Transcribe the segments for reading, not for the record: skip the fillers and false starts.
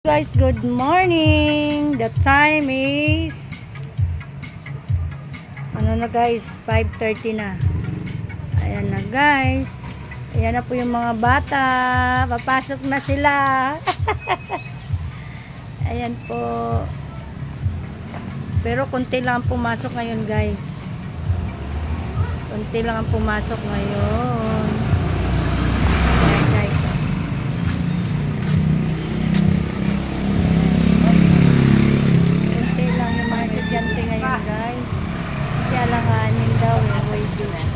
Guys, good morning. The time is guys, 5:30 na. Ayan na guys. Ayan na po yung mga bata. Papasok na sila. Ayan po. Pero konti lang ang pumasok ngayon guys. Konti lang ang pumasok ngayon. Ayan guys. Konti lang yung mga estudyante ngayon guys. Kasi alanganin daw yung wages.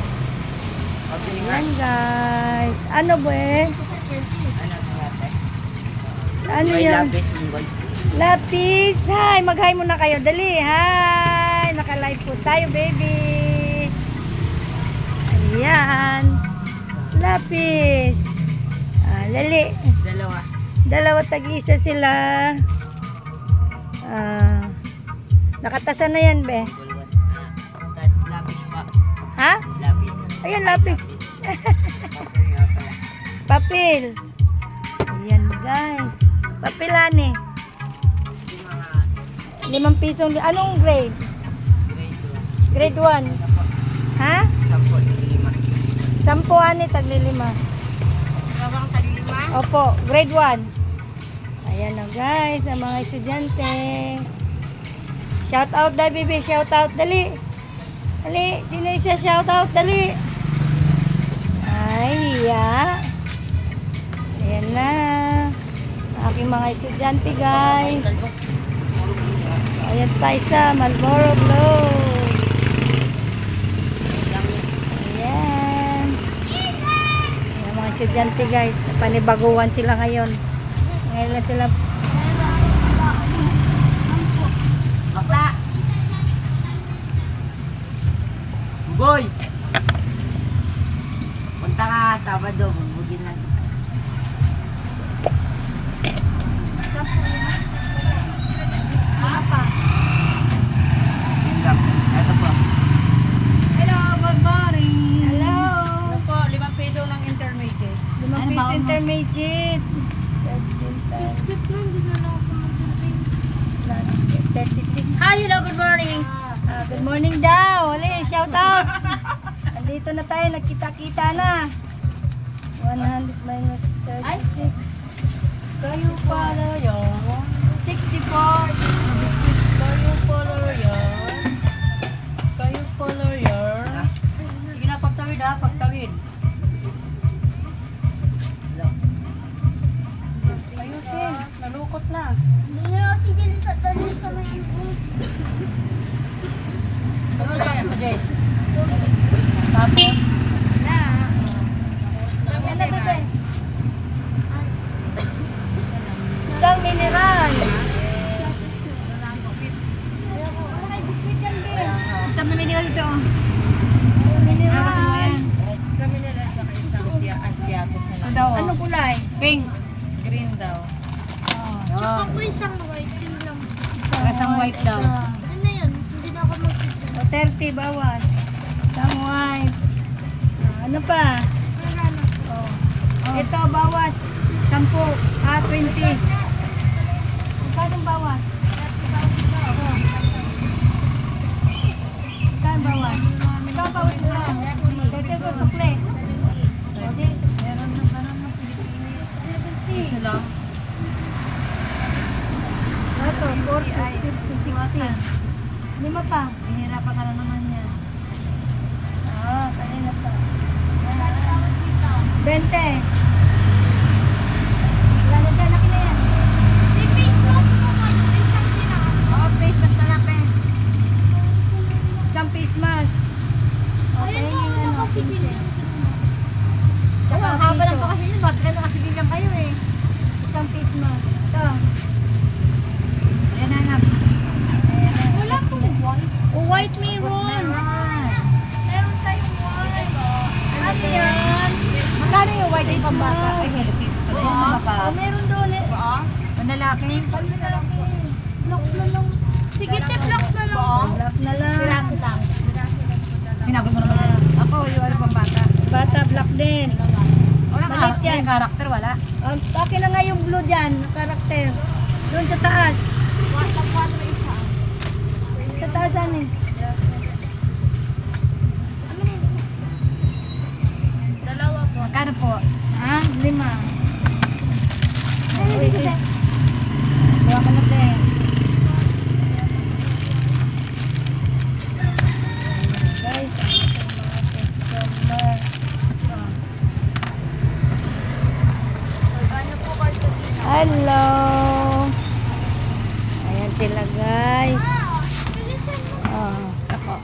Ayan guys. Ano ba eh? Ano yan? Lapis. Hi, mag-hi muna kayo. Dali. Hi. Naka-live po tayo, baby. Ayan. Lapis. Lali. Dalawa tag-isa sila. Nakatasan na yan, be. Tas lapis pa. Ha? Lapis. Ayan, lapis. Papel. Ayan, guys. Papelani. Yung mga 5 pisong. Anong grade? grade 2. Grade 1. Ha? 10, 5. 10 ani, tagli-5. Gawang tag-5? Opo, grade 1. Ayan na guys, ang mga estudyante. Shout out dahil, baby. Shout out. Dali. Dali. Sino isa shout out? Dali. Ay, yeah. Ayan na. Aking mga estudyante guys. Ayan tayo sa Marlboro Glow. Ayan. Ayan mga estudyante guys. Panibaguhan sila ngayon. Ngayon lang sila. Bakla! Boy! Punta ka Sabado, bubugin na. Apa? Yun lang. Ito po. Hello, good morning. Hello. Ano po, 5 peso lang intermediate. 5 piso intermediate. 36. Hi, hello, good morning. Good morning daw. Hali, shout out. Andito na tayo, nagkita-kita na. 100 minus 36. Kayo pala yun. 64. Kayo pala yun. Kayo pala yun. Sige na, pagtawid ha, pagtawid. Ayusin, nalukot na. Ano lang mo, Jay? Tapos? Sabi na bebe. Isang mineral. Biscuit yan, be. Tama mineral dito. Mineral. Sa mineral tsaka isang antiatos na lang. Ano Anong kulay? Pink. Green daw. Tsaka po isang white, yun lang. Isang white daw. Ano na yun? Hindi na ako magsitin. 30 bawas. Isang white. Ano pa? Ano? Ito bawas. 10. 20. Magkano bawas? Magkano bawas? Ito bawas nila. Ito ko sukle. Meron na parang na 70. Isa lang. Ito, 40, 50, 60. Lima pa. Mahirapan ka na naman yan. Kanina pa. 20. Wala na dyan, laki na yan. Si Facebook po kayo, isang sinaka. Oo, face mask na lang, pe. Isang face mask. Ayun po, yung ano kasi 15. din. Tsaka Ang haba lang piso. po kasi yun. Bakit ka nakasibigan kayo eh? Isang face mask. Ito. Ayan na, anak. Wala pong white. White Tapos meron. meron. Meron tayong white. Ano yan? Magkano yung white yung pambata? Ay, helipit. Meron doon eh. Manlalaki. Block na lang. Sige, block na lang. Black na lang. lang. Sinagot mo naman. Ako, yung ano pambata. Bata black din. Wala Maliit yan. karakter, wala. Akin na nga yung blue dyan, karakter. Doon sa taas. 4 isa. Sa taas amin. Dalawa po. Magkano po? Ha? 5. Wait. Buha ka na te. Guys, Ano po cartolina? hello. Ayan sila guys. Bilisan mo. Oh, Ako.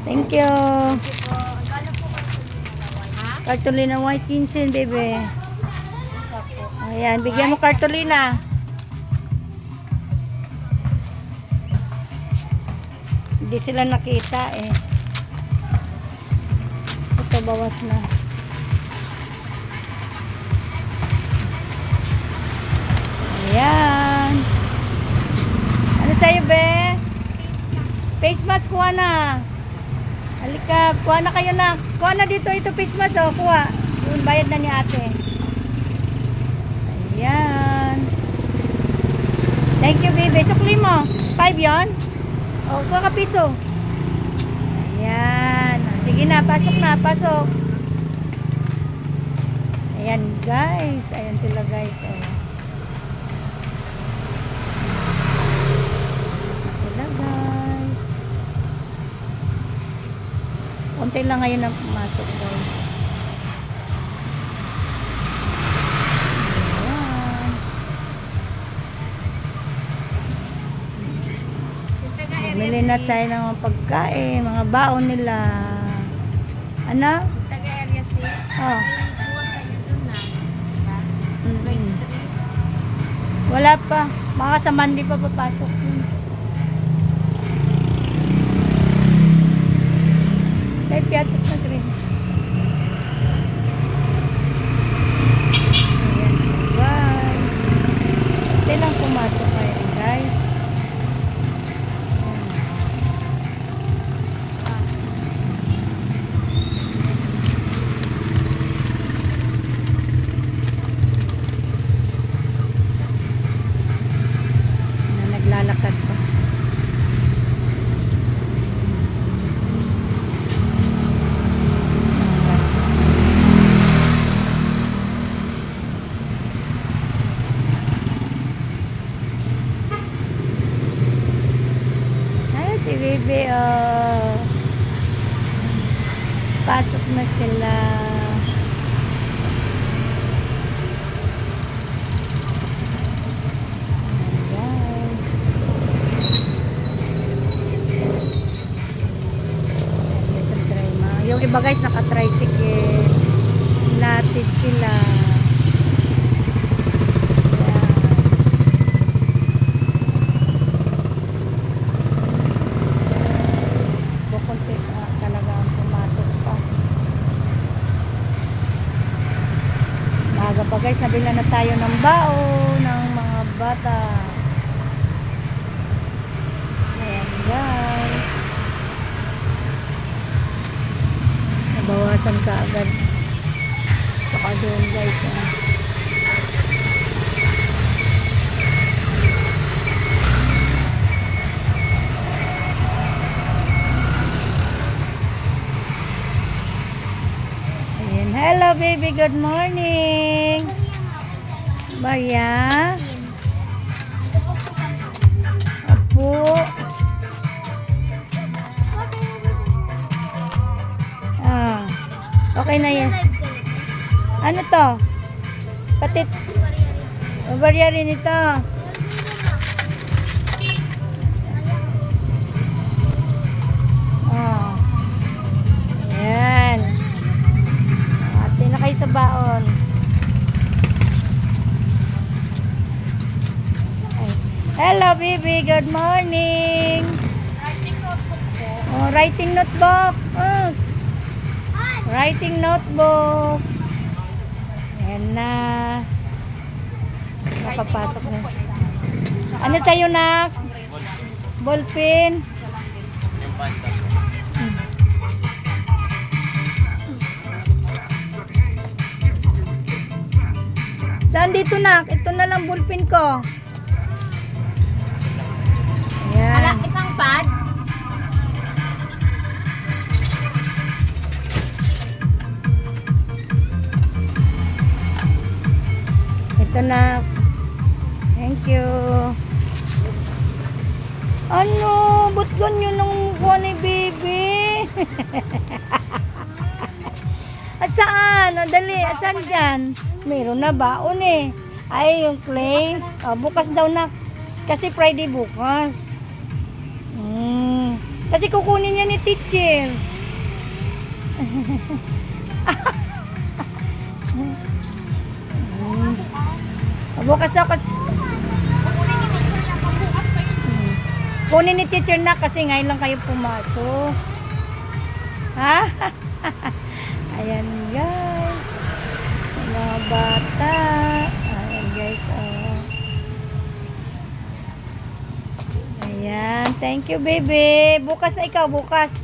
thank you. Po. Ano po cartolina? Ha? Cartolina white 15, baby. Isa po. Ayan, bigyan mo cartolina. Hindi sila nakita eh. Ito bawas na. Ayan. Ano sa'yo, be? Face mask, kuha na. Halika, kuha na kayo na. Kuha na dito, ito face mask, oh. Kuha. Yung bayad na ni ate. Ayan. Thank you, baby. Sukli mo. 5 yon. O, kuha ka piso. Ayan. Sige na, pasok na, pasok. Ayan, guys. Ayan sila, guys. Oh. Pasok na sila, guys. Konti lang ngayon na pumasok, guys. Ayan. Bumili na tayo ng mga pagkain, mga baon nila. Ano? Taga-area C. Oh. May buwa sa iyo dun na. Diba? Mm. Wala pa. Baka sa Monday pa papasok yun. Kaya piatos na rin. Ayan guys. Hindi lang pumasok kayo guys. Na naglalakad pa. Ay, si Bibi, oh. Pasok na sila. Ayan, guys. Yung iba guys naka-tricycle. Latid sila. Ayan. Bukunti talaga ang pumasok pa. Maaga pa guys, nabila na tayo ng baon ng mga bata. Ayan guys. Nabawasan ka agad. Saka doon guys. Ah. Ayan. Hello baby, good morning. Maria. Apo. Ah. Okay na yan. Ano to? Patit. Barya rin ito. Ah. Ayan. Ate na kayo sa baon. Ay. Hello, baby. Good morning. Writing notebook po. Oh, writing notebook. Oh. Writing notebook. Ayan na. Napapasok na. Ano sa'yo, nak? Ballpen. Saan dito, nak? Ito na lang ballpen ko. iPad? Ito na. Thank you. Ano? Ba't ganyan ang mukha ni baby? Asaan? O, dali. Asaan dyan? Meron na baon eh. Ay, yung clay. Bukas daw na. Kasi Friday bukas. Kasi kukunin niya ni teacher. Bukas daw kasi. Kunin ni teacher na kasi ngayon lang kayo pumasok. Ha? Ayan guys. Mga bata. Ayan guys. Ayan. Thank you baby. Bukas na ikaw. Bukas.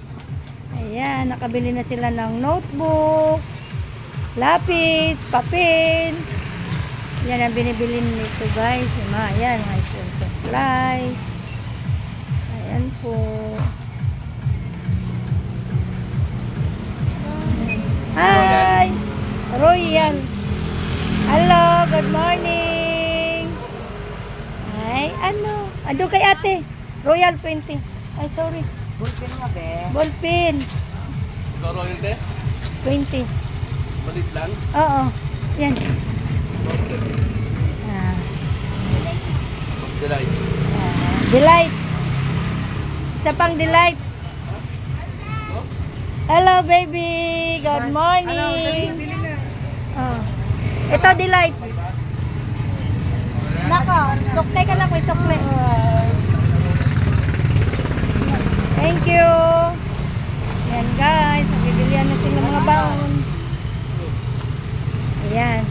Ayan. Nakabili na sila ng notebook. Lapis. Papel. Yan ang binibili nito guys. Ayan. Mga school supplies. Ayan po. Hi! Royal. Hello, good morning. Ay, ano? Ando kay ate. Royal 20. Ay, sorry. Bulpin mo, be. Ballpen. Ikaw, Royal, te? 20. Malit lang? Oo. Yan. Delight. Delights. Isa pang delights. Hello, baby. Good morning. Oh. Ito, delights. Nako, sukle ka na po, sukle. Thank you. Ayan, guys. Nabibilihan na sila mga baon. Ayan.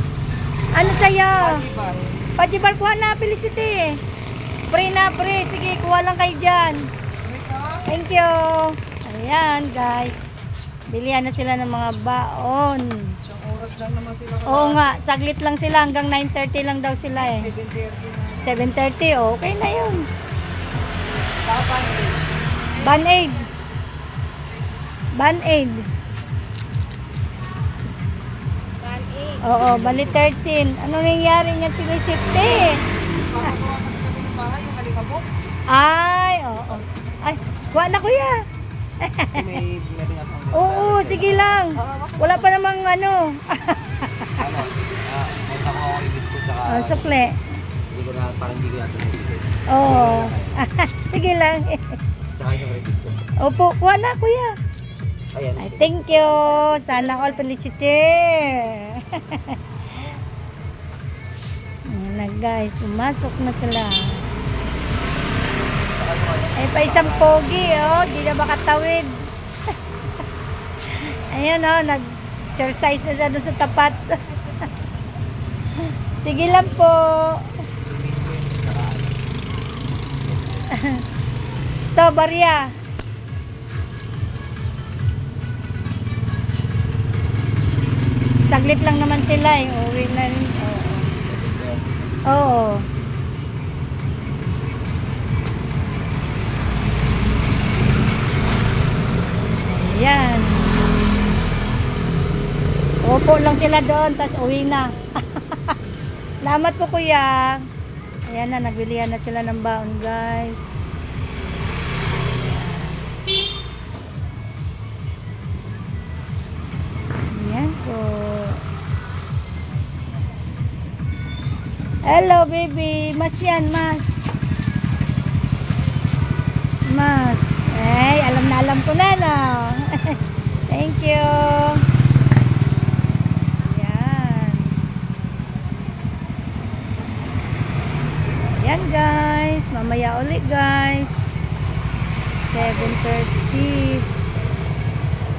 Ano sa'yo? Pajibar, kuha na, Felicity. Pre na, pre. Sige, kuha lang kayo dyan. Thank you. Ayan, guys. Bilihan na sila ng mga baon. Isang oras lang naman sila. Oo nga, saglit lang sila. Hanggang 9:30 lang daw sila eh. 7:30, okay na yun. Band-aid. Band-aid. Oo, bali 13. Ano nangyari niya, Felicity? Papagawa kasi kami ng bahay, yung halikabok. Ay, oo. Ay, kuha na kuya. May meeting at ang Oo, sige lang. Wala pa namang ano. ano? Punta ko ako yung biscuit tsaka Sukle. hindi ko na, parang hindi ko na tumibigay. Oo. Sige lang. Tsaka yung biscuit. Opo, kuha na kuya. Ayan. Ay, thank you. Sana all felicity. Ayan na guys, pumasok na sila. Ay, pa isang pogi, oh. Di na makatawid. Ayan, oh. Nag-exercise na siya doon sa tapat. Sige lang po. Ito, barya. Saglit lang naman sila, eh. Uwi na rin. Oo. Ayan. Opo lang sila doon, tas uwi na. Salamat po kuya. Ayan na, nagbilihan na sila ng baon guys. Ayan po. Hello baby, mas yan, mas. Mas. Ay, alam ko na no. Thank you. Yan. Yan guys. Mamaya ulit guys. 7:30.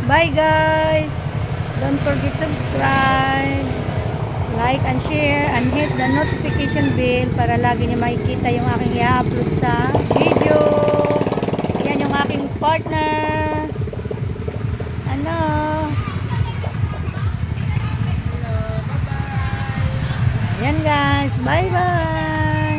Bye guys. Don't forget subscribe. Like and share and hit the notification bell para lagi niyo makikita yung aking i-upload sa video. Ayan yung aking partner. Ano? Ayan guys. Bye bye.